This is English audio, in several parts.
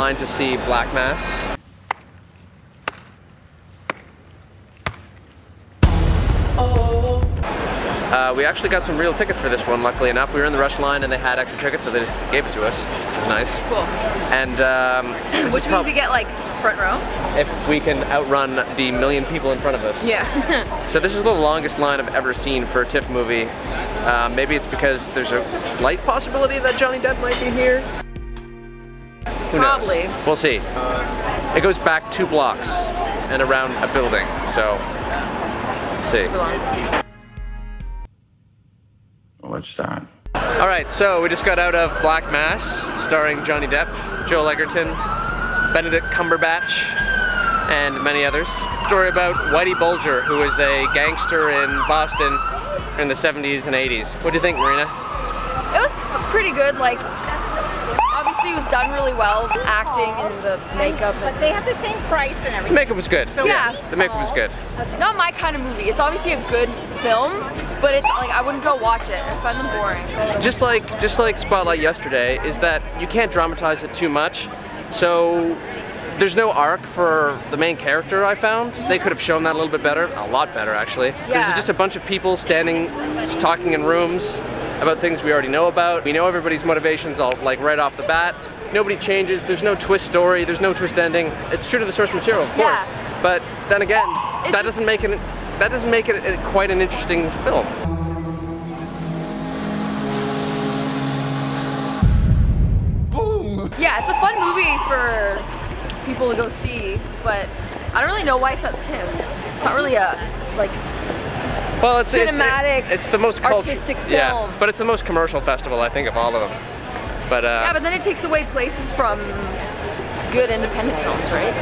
line to see Black Mass. We actually got some real tickets for this one, luckily enough. We were in the rush line and they had extra tickets, so they just gave it to us, which was nice. Cool. And which means we get like front row? If we can outrun the million people in front of us. Yeah. So this is the longest line I've ever seen for a Tiff movie. Maybe it's because there's a slight possibility that Johnny Depp might be here. Who Probably. knows? We'll see. It goes back 2 blocks and around a building, so see. What's that? All right, so we just got out of Black Mass, starring Johnny Depp, Joel Egerton, Benedict Cumberbatch, and many others. Story about Whitey Bulger, who was a gangster in Boston in the 70s and 80s. What do you think, Marina? It was pretty good. Like, obviously it was done really well, acting and the makeup. But they have the same price and everything. The makeup was good. Yeah. The makeup was good. Not my kind of movie. It's obviously a good film, but it's like I wouldn't go watch it. I find them boring. Just like Spotlight yesterday, is that you can't dramatize it too much. So there's no arc for the main character, I found. They could have shown that a little bit better, a lot better actually. Yeah. There's just a bunch of people standing, talking in rooms about things we already know about. We know everybody's motivations all like right off the bat. Nobody changes, there's no twist story, there's no twist ending. It's true to the source material, of course. Yeah. But then again, that doesn't make it quite an interesting film. Yeah, it's a fun movie for people to go see, but I don't really know why it's at TIFF. It's not really a like well, it's cinematic, it's the most artistic film. Yeah, but it's the most commercial festival, I think, of all of them. But yeah, but then it takes away places from good independent films, right?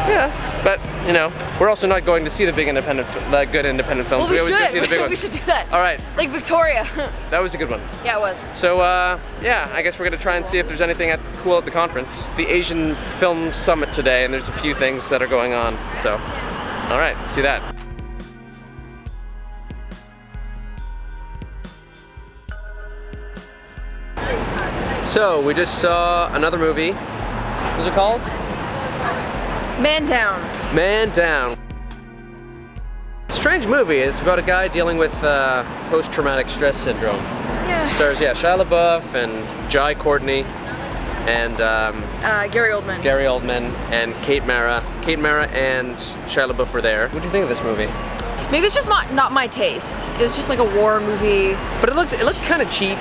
Yeah, but you know, we're also not going to see the good independent films. Well, we always should. go see the big ones. We should do that. All right. Like Victoria. That was a good one. Yeah, it was. So yeah, I guess we're gonna try and see if there's anything cool at the conference. The Asian Film Summit today, and there's a few things that are going on. So, all right, see that. So we just saw another movie. What was it called? Man Down. Man Down. Strange movie. It's about a guy dealing with post-traumatic stress syndrome. Yeah. Stars, yeah, Shia Lebeouf and Jai Courtney and Gary Oldman. Gary Oldman and Kate Mara. Kate Mara and Shia LaBeouf were there. What do you think of this movie? Maybe it's just not my taste. It was just like a war movie. But it looked kind of cheap.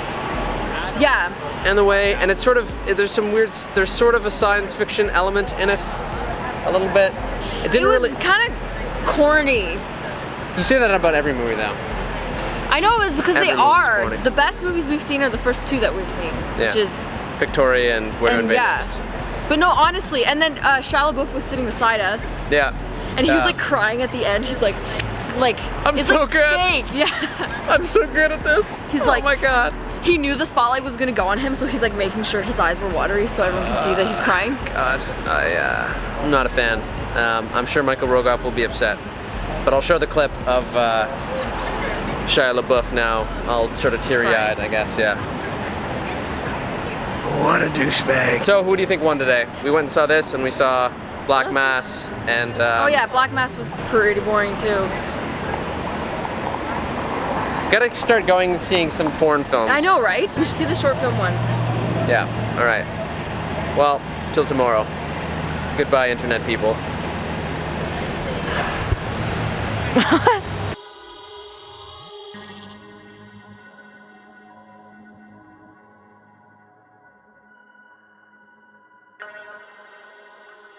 Yeah. In the way, and it's sort of, there's sort of a science fiction element in it, a little bit. It didn't really. It was kind of corny. You say that about every movie though. I know, it's because Every they movie's are. corny. The best movies we've seen are the first 2 that we've seen, Yeah. which is Victoria and Where to Invade yeah. Next. But no, honestly, and then Shia LaBeouf was sitting beside us, Yeah. and he was like crying at the end. He's like, I'm it's so like good. fake. Yeah. I'm so good at this. He's oh like, my god. He knew the spotlight was gonna go on him, so he's like making sure his eyes were watery so everyone can see that he's crying. God, I'm not a fan. I'm sure Michael Rogoff will be upset. But I'll show the clip of Shia LaBeouf now. I'll sort of teary-eyed, I guess, yeah. What a douchebag. So who do you think won today? We went and saw this, and we saw Black Mass, and oh yeah, Black Mass was pretty boring too. Gotta start going and seeing some foreign films. I know, right? We should see the short film one. Yeah, all right. Well, till tomorrow. Goodbye, internet people.